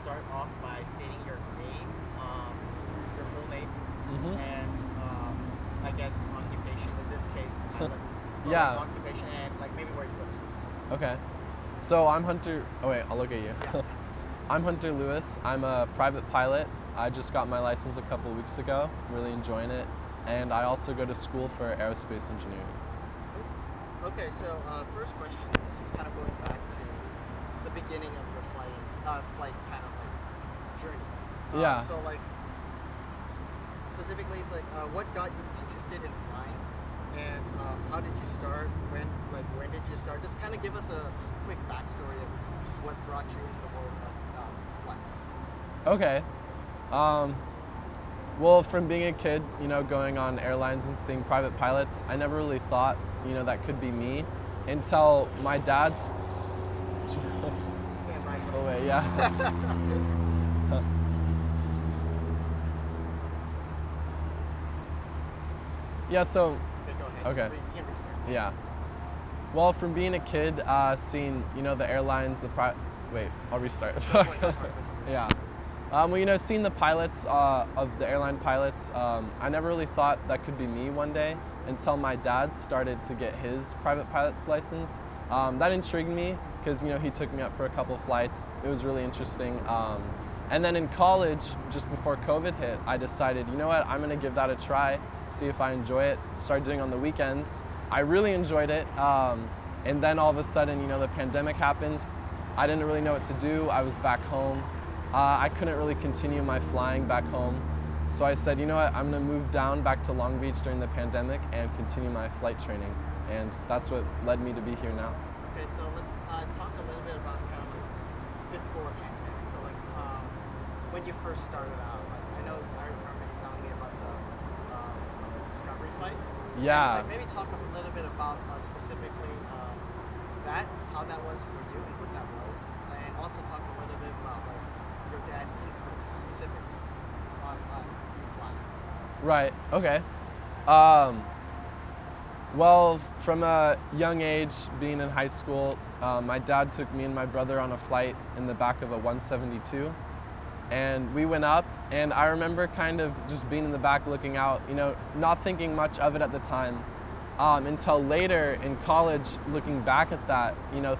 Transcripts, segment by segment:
start off by stating your name, your full name, Mm-hmm. and I guess occupation in this case. Yeah. Occupation and like maybe where you go to school. Okay. So I'm Hunter. Oh wait, I'll look at you. Yeah. I'm Hunter Lewis. I'm a private pilot. I just got my license a couple weeks ago. Really enjoying it. And I also go to school for aerospace engineering. Okay, so first question is just kind of going back to the beginning of your flight kind of like journey. Yeah. So like specifically, it's like what got you interested in flying, and how did you start? When did you start? Just kind of give us a quick backstory of what brought you into the world of flight. Okay. Well, from being a kid, going on airlines and seeing private pilots, I never really thought, that could be me until my dad's. Stand by for Oh wait, yeah. Yeah. So. Okay, go ahead. Okay. You can restart. Yeah. Well, from being a kid, seeing the airlines, wait, I'll restart. Yeah. Well, seeing the pilots of the airline pilots, I never really thought that could be me one day until my dad started to get his private pilot's license. That intrigued me because he took me up for a couple flights. It was really interesting. And then in college, just before COVID hit, I decided, you know what, I'm gonna give that a try, see if I enjoy it. Started doing it on the weekends. I really enjoyed it. And then all of a sudden, the pandemic happened. I didn't really know what to do. I was back home. I couldn't really continue my flying back home. So I said, you know what, I'm gonna move down back to Long Beach during the pandemic and continue my flight training. And that's what led me to be here now. Okay, so let's talk a little bit about kind of like before pandemic. So like when you first started out, like I remember you telling me about the Discovery flight. Yeah. Like maybe talk a little bit about specifically how that was for you and what that was, and also talk a little bit about like your dad's influence specifically on you flying. Right, okay. Well, from a young age, being in high school, my dad took me and my brother on a flight in the back of a 172. And we went up, and I remember kind of just being in the back looking out, not thinking much of it at the time, until later in college, looking back at that,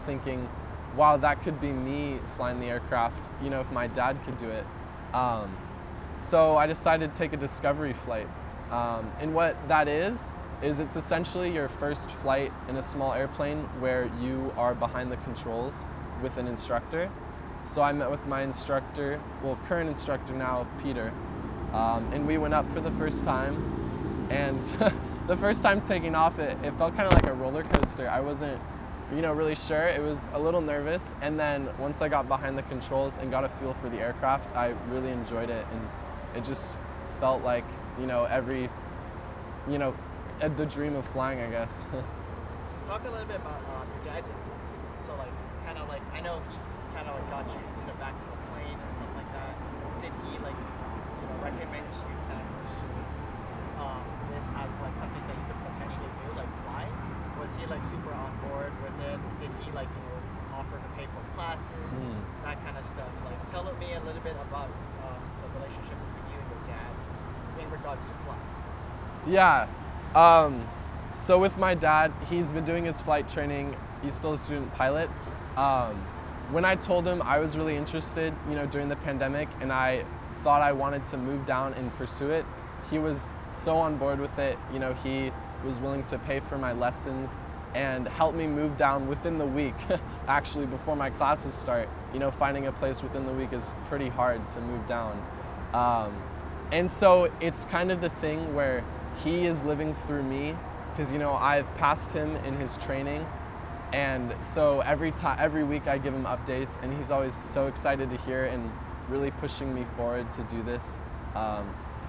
thinking, wow, that could be me flying the aircraft, if my dad could do it. So I decided to take a Discovery flight. And what that is it's essentially your first flight in a small airplane where you are behind the controls with an instructor. So I met with my instructor, current instructor now, Peter, and we went up for the first time. And the first time taking off, it felt kind of like a roller coaster. I wasn't, really sure. It was a little nervous. And then once I got behind the controls and got a feel for the aircraft, I really enjoyed it. And it just felt like, the dream of flying, I guess. So talk a little bit about your dad's influence. So like, kind of like, I know he kind of like got you in the back of a plane and stuff like that. Did he like, recommend you kind of pursue this as like something that you could potentially do, like flying? Was he like super on board with it? Did he like, offer to pay for classes, that kind of stuff? Like, tell me a little bit about the relationship between you and your dad in regards to flying. Yeah. So with my dad, he's been doing his flight training. He's still a student pilot. When I told him I was really interested, during the pandemic, and I thought I wanted to move down and pursue it, he was so on board with it. He was willing to pay for my lessons and help me move down within the week, actually, before my classes start. Finding a place within the week is pretty hard to move down. And so it's kind of the thing where he is living through me, because I've passed him in his training, and so every week I give him updates, and he's always so excited to hear and really pushing me forward to do this.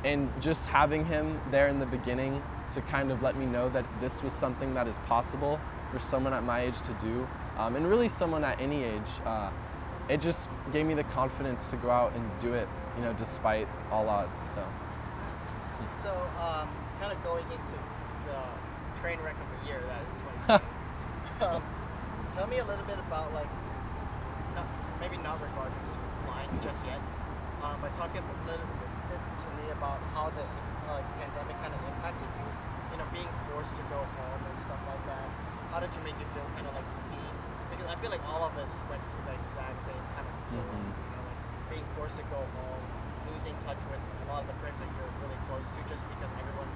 And just having him there in the beginning to kind of let me know that this was something that is possible for someone at my age to do, and really someone at any age, it just gave me the confidence to go out and do it, despite all odds. So, kind of going into the train wreck of the year that is 2020. Tell me a little bit about like, maybe not regards to flying just yet, but talking a little bit to me about how the pandemic kind of impacted you. You know, being forced to go home and stuff like that. How did you make you feel? Kind of like being, because I feel like all of us went through the exact same kind of feeling. You know, like being forced to go home, losing touch with a lot of the friends that you're really close to, just because everyone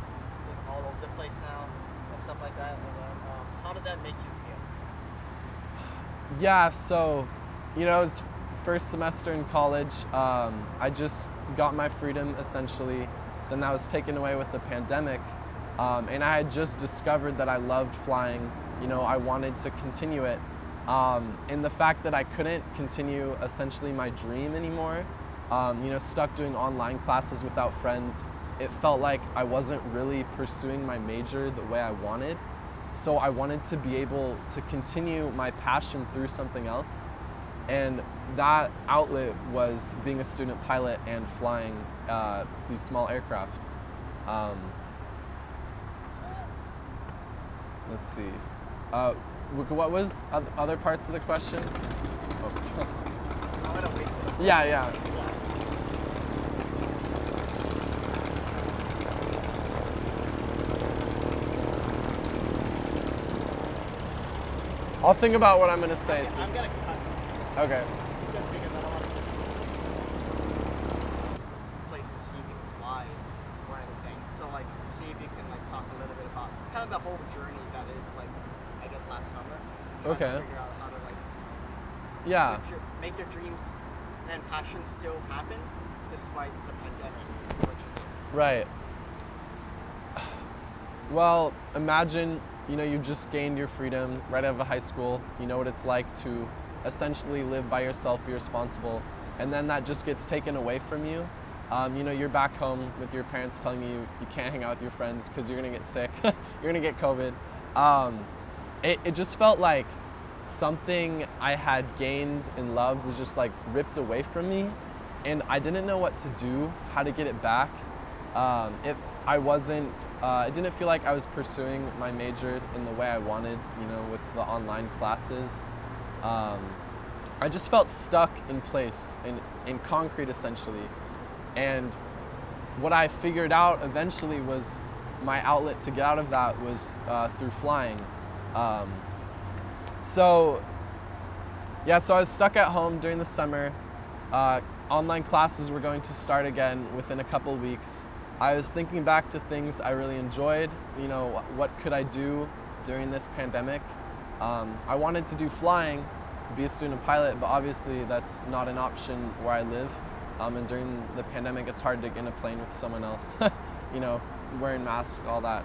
is all over the place now and stuff like that. And then, how did that make you feel? Yeah, so, you know, it was first semester in college. I just got my freedom essentially. Then that was taken away with the pandemic. And I had just discovered that I loved flying. You know, I wanted to continue it. And the fact that I couldn't continue essentially my dream anymore, you know, stuck doing online classes without friends, it felt like I wasn't really pursuing my major the way I wanted. So I wanted to be able to continue my passion through something else. And that outlet was being a student pilot and flying these small aircraft. Let's see. What was other parts of the question? Oh. I'm gonna wait till Yeah. I'll think about what I'm gonna say. I'm gonna cut. Okay. Just because I don't want to places see if you can fly or anything. So like, see if you can like talk a little bit about kind of the whole journey that is like, I guess last summer. Trying Okay. to figure out how to like Yeah. make your dreams and passions still happen despite the pandemic. Right. Well, imagine, you know, you just gained your freedom right out of high school. You know what it's like to essentially live by yourself, be responsible, and then that just gets taken away from you. You know, you're back home with your parents telling you you can't hang out with your friends because you're gonna get sick, you're gonna get COVID. It just felt like something I had gained and loved was just like ripped away from me, and I didn't know what to do, how to get it back. It didn't feel like I was pursuing my major in the way I wanted, you know, with the online classes. I just felt stuck in place, in concrete essentially. And what I figured out eventually was my outlet to get out of that was through flying. So I was stuck at home during the summer. Online classes were going to start again within a couple weeks. I was thinking back to things I really enjoyed. You know, what could I do during this pandemic? I wanted to do flying, be a student pilot, but obviously that's not an option where I live. And during the pandemic, it's hard to get in a plane with someone else, you know, wearing masks, all that.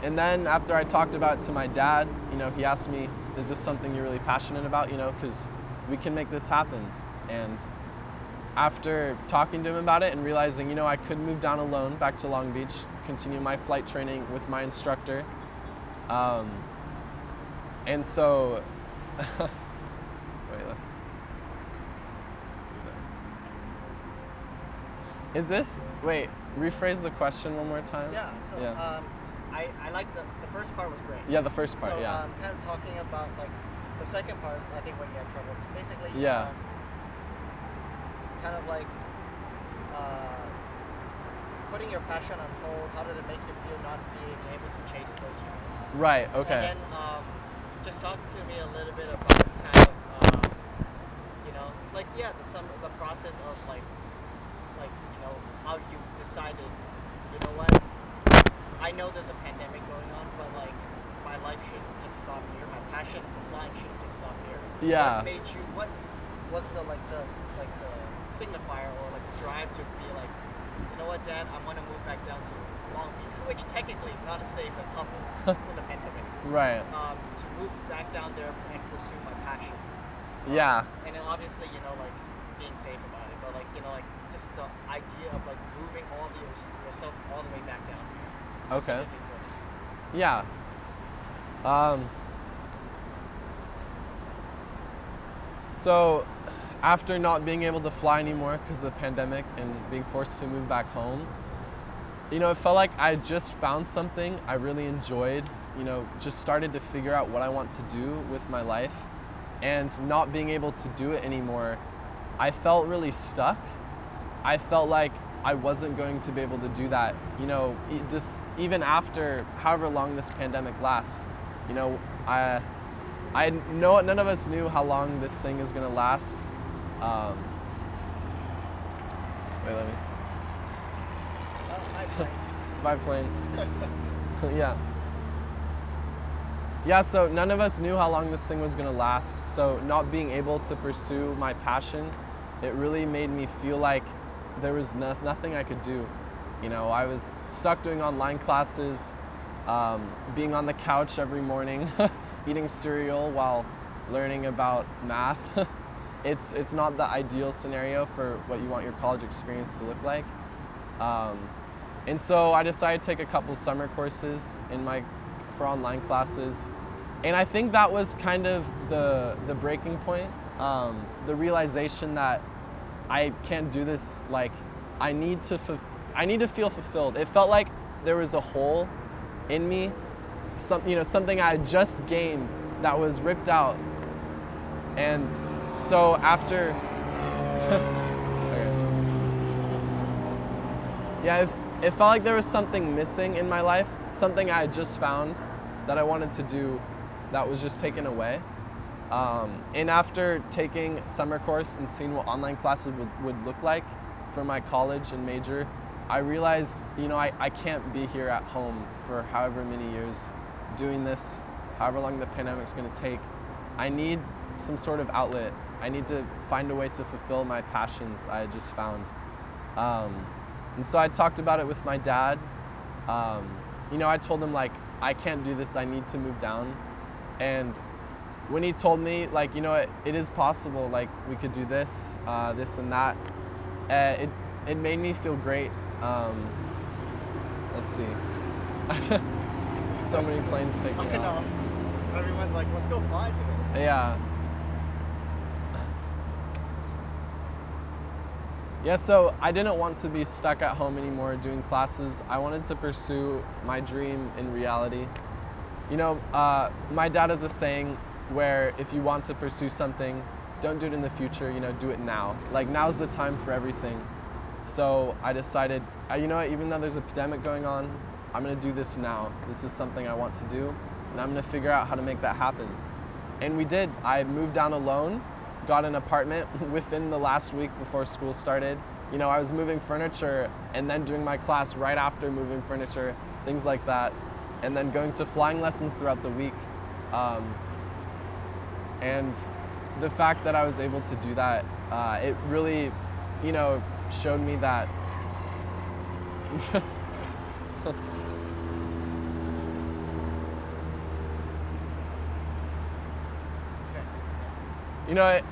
And then after I talked about it to my dad, you know, he asked me, is this something you're really passionate about, you know, because we can make this happen. And after talking to him about it and realizing, you know, I could move down alone back to Long Beach, continue my flight training with my instructor. And so, rephrase the question one more time. Yeah, so I like the first part was great. Yeah, the first part, so, yeah. kind of talking about like the second part is I think when you had trouble. It's basically kind of like putting your passion on hold. How did it make you feel not being able to chase those dreams? Right, okay. And then just talk to me a little bit about kind of you know, like the process of like you know, how you decided, you know what, I know there's a pandemic going on, but like my life shouldn't just stop here. My passion for flying shouldn't just stop here. Yeah. What was the signifier or like the drive to be like, you know what, Dad, I'm gonna move back down to Long Beach, which technically is not as safe as Humboldt in the pandemic. Right. To move back down there and pursue my passion. Yeah. And then obviously, you know, like being safe about it, but like, you know, like just the idea of like moving yourself all the way back down. Okay. Yeah. So after not being able to fly anymore because of the pandemic and being forced to move back home, you know, it felt like I just found something I really enjoyed, you know, just started to figure out what I want to do with my life. and not being able to do it anymore, I felt really stuck. I felt like I wasn't going to be able to do that, just even after however long this pandemic lasts. I know none of us knew how long this thing is gonna last. Wait, let me. By plane. Yeah. Yeah, so none of us knew how long this thing was gonna last. So not being able to pursue my passion, it really made me feel like there was nothing I could do. I was stuck doing online classes, being on the couch every morning, eating cereal while learning about math. It's not the ideal scenario for what you want your college experience to look like. And so I decided to take a couple summer courses for online classes. And I think that was kind of the breaking point, the realization that I can't do this. Like, I need to feel fulfilled. It felt like there was a hole in me, something I had just gained that was ripped out. And so after, okay. Yeah, it felt like there was something missing in my life, something I had just found that I wanted to do that was just taken away. And after taking summer course and seeing what online classes would look like for my college and major, I realized, I can't be here at home for however many years doing this, however long the pandemic's gonna take. I need some sort of outlet. I need to find a way to fulfill my passions I had just found. And so I talked about it with my dad. I told him, like, I can't do this, I need to move down. And when he told me, like, it is possible, like, we could do this, this and that, it made me feel great. Let's see. So many planes taking off. I know. Everyone's like, let's go fly today. Yeah. Yeah, so I didn't want to be stuck at home anymore doing classes. I wanted to pursue my dream in reality. My dad has a saying where if you want to pursue something, don't do it in the future, do it now. Like, now's the time for everything. So I decided, even though there's a pandemic going on, I'm gonna do this now. This is something I want to do, and I'm gonna figure out how to make that happen. And we did. I moved down alone, got an apartment within the last week before school started. I was moving furniture and then doing my class right after moving furniture, things like that. And then going to flying lessons throughout the week. And the fact that I was able to do that, it really, showed me that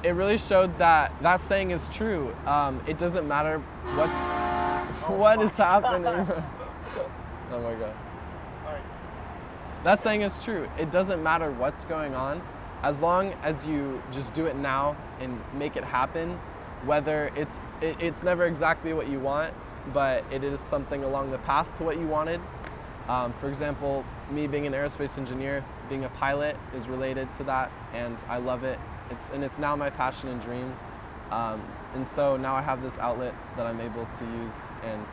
it really showed that that saying is true. It doesn't matter what is happening. Oh my God. All right. That saying is true. It doesn't matter what's going on, as long as you just do it now and make it happen. Whether it's never exactly what you want, but it is something along the path to what you wanted. For example, me being an aerospace engineer, being a pilot is related to that, and I love it. It's now my passion and dream. And so now I have this outlet that I'm able to use, and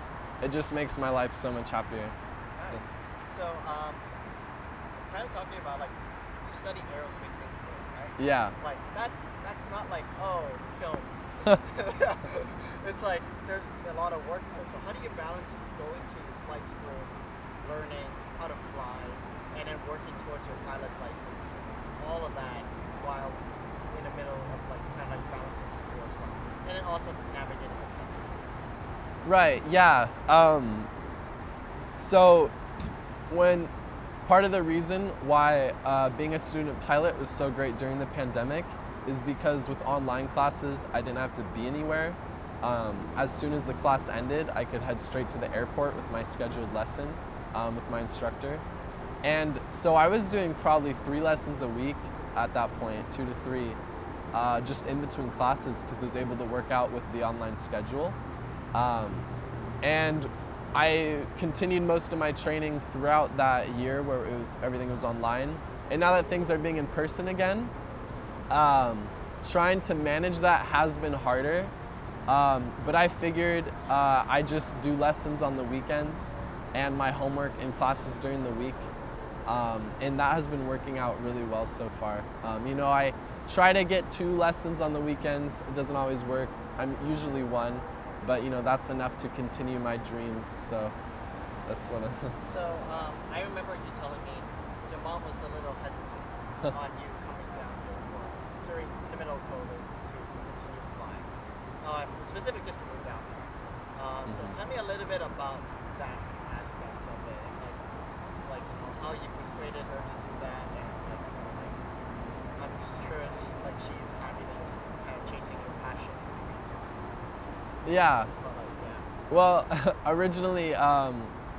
it just makes my life so much happier. Nice. So, kind of talking about, like, you study aerospace engineering, right? Yeah. Like, that's not like, oh, film. It's like there's a lot of work there. So how do you balance going to flight school, learning how to fly, and then working towards your pilot's license? All of that while in the middle of, like, kind of like balancing school as well, and then also navigating the pandemic. Right. Yeah. So when part of the reason why being a student pilot was so great during the pandemic is because with online classes, I didn't have to be anywhere. As soon as the class ended, I could head straight to the airport with my scheduled lesson with my instructor. And so I was doing probably 3 lessons a week at that point, 2 to 3, just in between classes because I was able to work out with the online schedule. And I continued most of my training throughout that year where everything was online. And now that things are being in person again, Trying to manage that has been harder, but I figured I just do lessons on the weekends and my homework and classes during the week, and that has been working out really well so far. I try to get 2 lessons on the weekends. It doesn't always work. I'm usually 1, but that's enough to continue my dreams. So that's one of. So I remember you telling me your mom was a little hesitant on you coming down here during in the middle of COVID to continue flying. Specific just to move down here. So tell me a little bit about that aspect of it, and like how you persuaded her to do that, and I'm sure she's happy that you're kind of chasing your passion and dreams and stuff. Yeah. But yeah. Well, originally,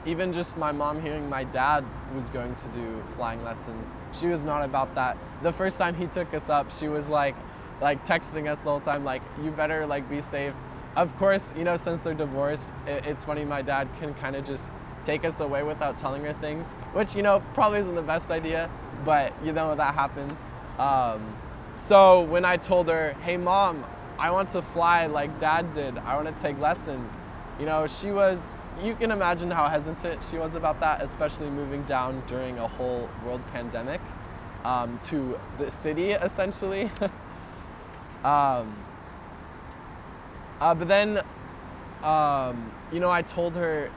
even just my mom hearing my dad was going to do flying lessons, she was not about that. The first time he took us up, she was like texting us the whole time, like, you better be safe. Of course, since they're divorced, it's funny, my dad can kind of just take us away without telling her things, which, probably isn't the best idea, but that happens. So when I told her, hey mom, I want to fly like dad did, I want to take lessons, you can imagine how hesitant she was about that, especially moving down during a whole world pandemic to the city, essentially. But then, I told her,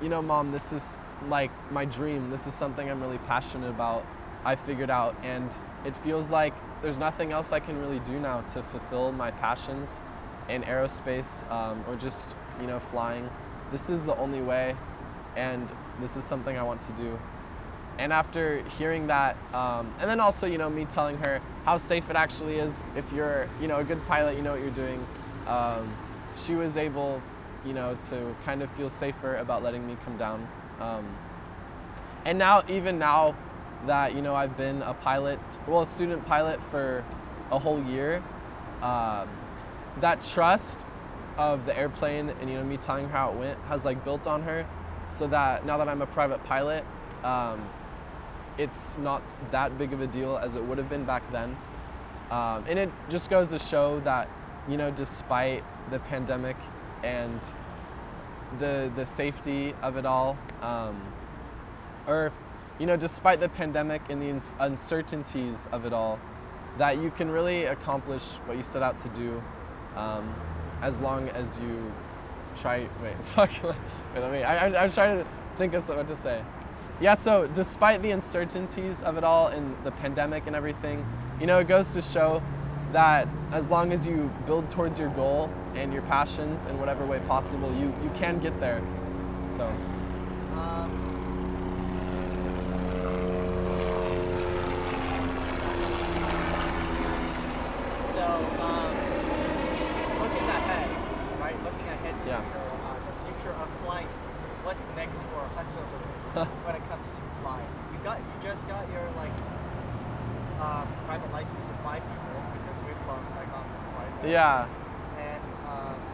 mom, this is my dream. This is something I'm really passionate about. I figured out, and it feels like there's nothing else I can really do now to fulfill my passions in aerospace or just, flying. This is the only way, and this is something I want to do. And after hearing that, and then also, me telling her how safe it actually is if you're, a good pilot, you know what you're doing, she was able, to kind of feel safer about letting me come down. And now, even now that, I've been a student pilot for a whole year, that trust of the airplane and, me telling her how it went has built on her, so that now that I'm a private pilot, it's not that big of a deal as it would have been back then. And it just goes to show that, despite the pandemic and the safety of it all, despite the pandemic and the uncertainties of it all, that you can really accomplish what you set out to do, as long as you try. I was trying to think of what to say. Yeah, so despite the uncertainties of it all and the pandemic and everything, it goes to show that as long as you build towards your goal and your passions in whatever way possible, you can get there. So. Looking ahead to the future of flying, what's next for Hunter Lewis when it comes to flying? You just got your private license to fly people, because we've flown on the flight. Yeah. And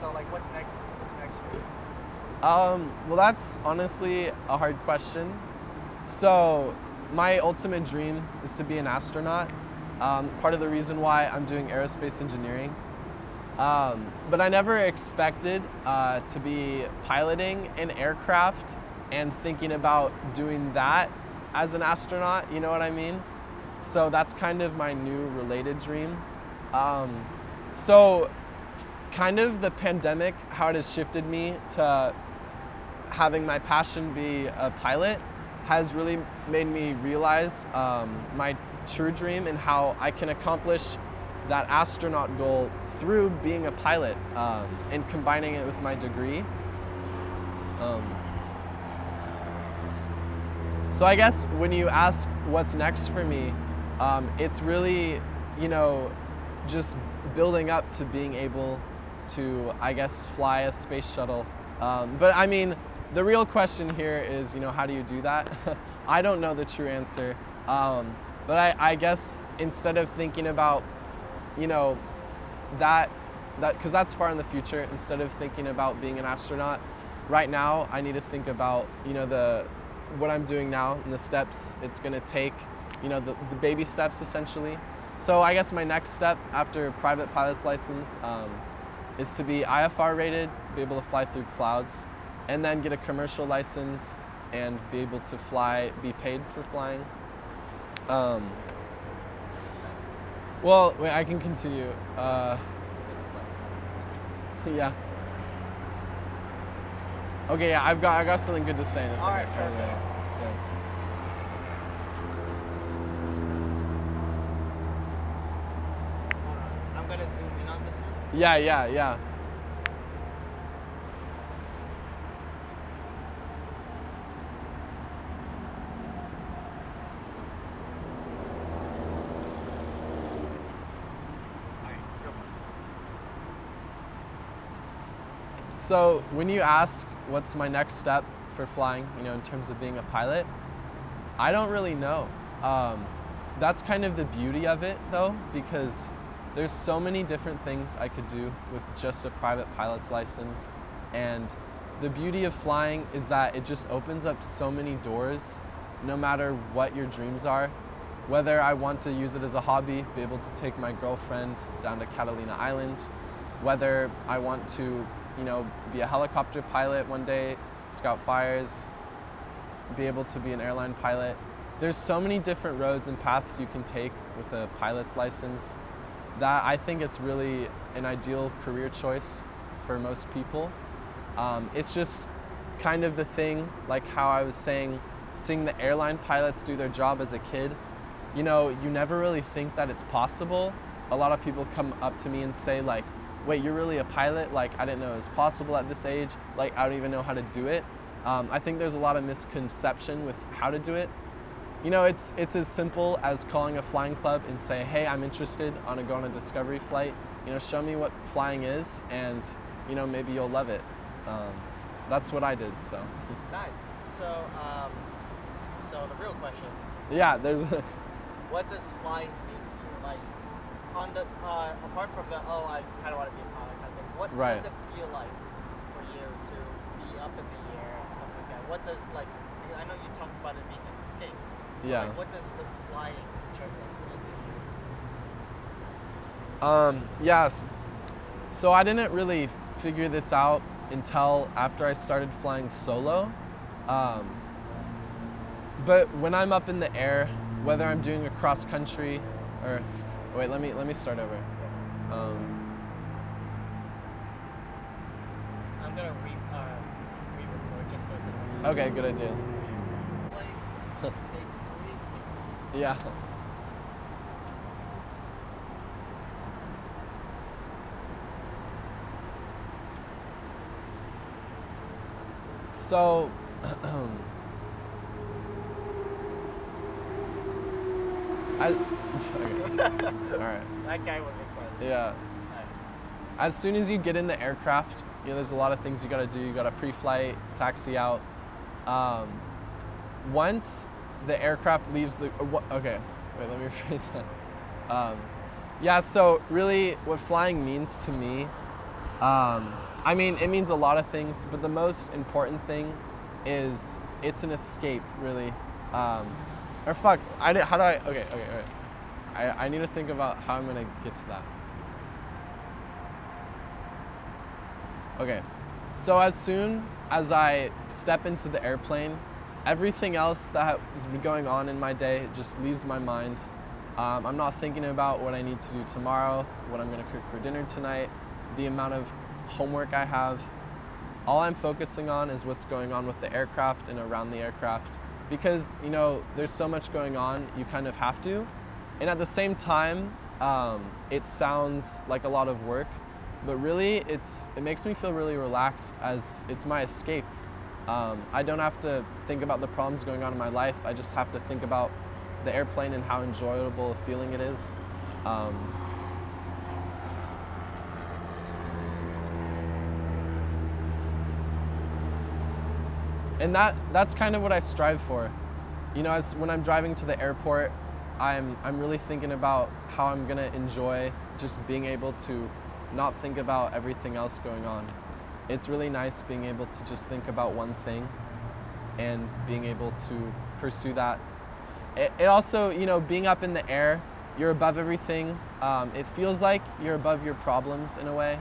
so what's next? What's next for you? Well, that's honestly a hard question. So my ultimate dream is to be an astronaut. Part of the reason why I'm doing aerospace engineering. But I never expected to be piloting an aircraft and thinking about doing that as an astronaut, you know what I mean? So that's kind of my new related dream. So kind of the pandemic, how it has shifted me to having my passion be a pilot, has really made me realize my true dream and how I can accomplish that astronaut goal through being a pilot and combining it with my degree. So I guess when you ask what's next for me, it's really, just building up to being able to, I guess, fly a space shuttle. But I mean, the real question here is, how do you do that? I don't know the true answer. But I guess instead of thinking about, that because that's far in the future, instead of thinking about being an astronaut, right now I need to think about, what I'm doing now and the steps it's going to take, the baby steps essentially. So I guess my next step after private pilot's license is to be IFR rated, be able to fly through clouds, and then get a commercial license and be able to fly, be paid for flying. Well, wait, I can continue. Yeah. Okay, yeah, I got something good to say in a second. All right, perfect. I'm gonna zoom in on this one. Yeah. All right, go for it. So when you ask what's my next step for flying, in terms of being a pilot, I don't really know. That's kind of the beauty of it though, because there's so many different things I could do with just a private pilot's license. And the beauty of flying is that it just opens up so many doors, no matter what your dreams are. Whether I want to use it as a hobby, be able to take my girlfriend down to Catalina Island, whether I want to, be a helicopter pilot one day, scout fires, be able to be an airline pilot. There's so many different roads and paths you can take with a pilot's license that I think it's really an ideal career choice for most people. It's just kind of the thing, like how I was saying, seeing the airline pilots do their job as a kid. You never really think that it's possible. A lot of people come up to me and say like, wait, you're really a pilot? Like, I didn't know it was possible at this age. Like, I don't even know how to do it. I think there's a lot of misconception with how to do it. It's as simple as calling a flying club and say, hey, I'm interested, I want to go on a discovery flight. Show me what flying is, and maybe you'll love it. That's what I did. So. Nice. So, so the real question. Yeah, there's. What does flying mean to you? Like, on the apart from the I kind of want to be a pilot kind of thing. What Right. does it feel like for you to be up in the air and stuff like that? What does I know you talked about it being an escape. So, Yeah. what does the flying trip mean to you? Yeah. So I didn't really figure this out until after I started flying solo. But when I'm up in the air, whether I'm doing a cross country or wait, let me start over. I'm gonna re-record just so it doesn't. Okay, good idea. Take 3. Yeah. So, okay. All right. That guy was excited. Yeah. As soon as you get in the aircraft, there's a lot of things you got to do. You got to pre-flight, taxi out. Once the aircraft leaves the, okay, wait, let me rephrase that. Yeah, so really what flying means to me, I mean, it means a lot of things, but the most important thing is it's an escape, really. Or fuck, how do I, okay, all right. I need to think about how I'm gonna get to that. Okay, so as soon as I step into the airplane, everything else that has been going on in my day just leaves my mind. I'm not thinking about what I need to do tomorrow, what I'm gonna cook for dinner tonight, the amount of homework I have. All I'm focusing on is what's going on with the aircraft and around the aircraft, because there's so much going on, you kind of have to. And at the same time, it sounds like a lot of work, but really it makes me feel really relaxed, as it's my escape. I don't have to think about the problems going on in my life. I just have to think about the airplane and how enjoyable a feeling it is. And that's kind of what I strive for. As when I'm driving to the airport, I'm really thinking about how I'm gonna enjoy just being able to not think about everything else going on. It's really nice being able to just think about one thing and being able to pursue that. It also, being up in the air, you're above everything. It feels like you're above your problems in a way.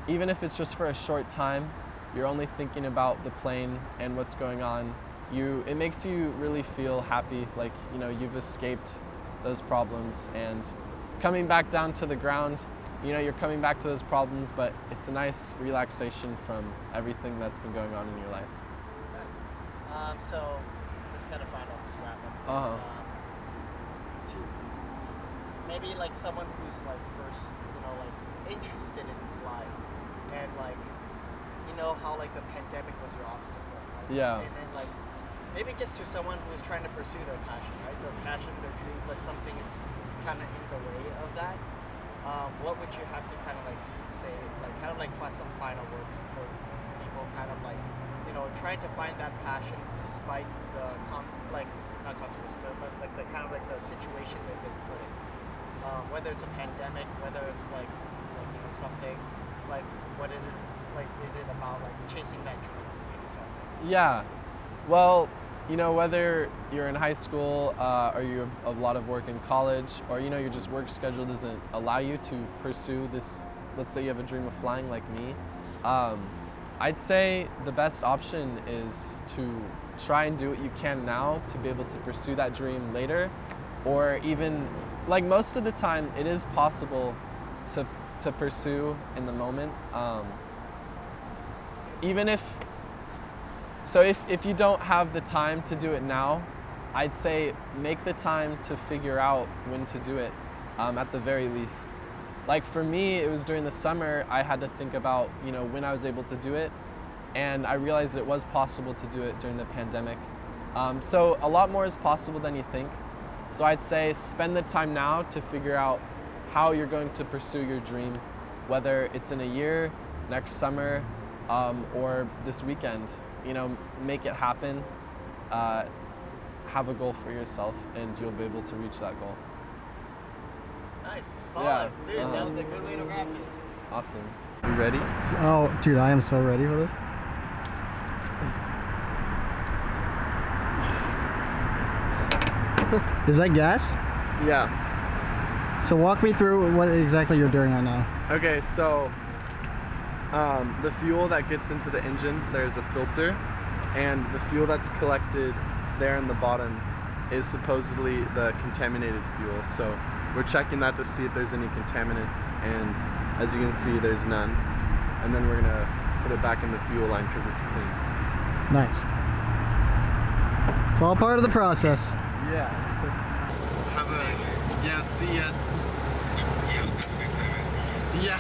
Even if it's just for a short time, you're only thinking about the plane and what's going on. It makes you really feel happy, like, you know, you've escaped those problems, and coming back down to the ground, you know, you're coming back to those problems, but it's a nice relaxation from everything that's been going on in your life. Nice. So this kind of final wrap up. To maybe like someone who's like first, you know, like interested in flying, and like, you know how like the pandemic was your obstacle. Like, Yeah. And then like maybe just to someone who's trying to pursue their passion, right? Their passion, their dream, like something is kind of in the way of that. What would you have to kind of like say, like kind of like find some final words towards people kind of like, you know, trying to find that passion despite the like not consequences, but like the kind of like the situation they've been put in. Whether it's a pandemic, whether it's like you know something, like what is it, like is it about like chasing that dream? Can you tell me? Yeah. Well, you know, whether you're in high school or you have a lot of work in college, or, you know, your just work schedule doesn't allow you to pursue this, let's say you have a dream of flying like me, I'd say the best option is to try and do what you can now to be able to pursue that dream later, or even, like most of the time, it is possible to pursue in the moment. Even if you don't have the time to do it now, I'd say make the time to figure out when to do it, at the very least. Like for me, it was during the summer, I had to think about, you know, when I was able to do it, and I realized it was possible to do it during the pandemic. So a lot more is possible than you think. So I'd say spend the time now to figure out how you're going to pursue your dream, whether it's in a year, next summer, or this weekend. You know, make it happen, have a goal for yourself, and you'll be able to reach that goal. Nice, solid, Yeah, dude. That was a good way to wrap it. Awesome. You ready? Oh, dude, I am so ready for this. Is that gas? Yeah. So walk me through what exactly you're doing right now. Okay, so the fuel that gets into the engine, there's a filter, and the fuel that's collected there in the bottom is supposedly the contaminated fuel. So we're checking that to see if there's any contaminants, and as you can see, there's none. And then we're gonna put it back in the fuel line because it's clean. Nice. It's all part of the process. Yeah. Yeah, see ya. Yeah.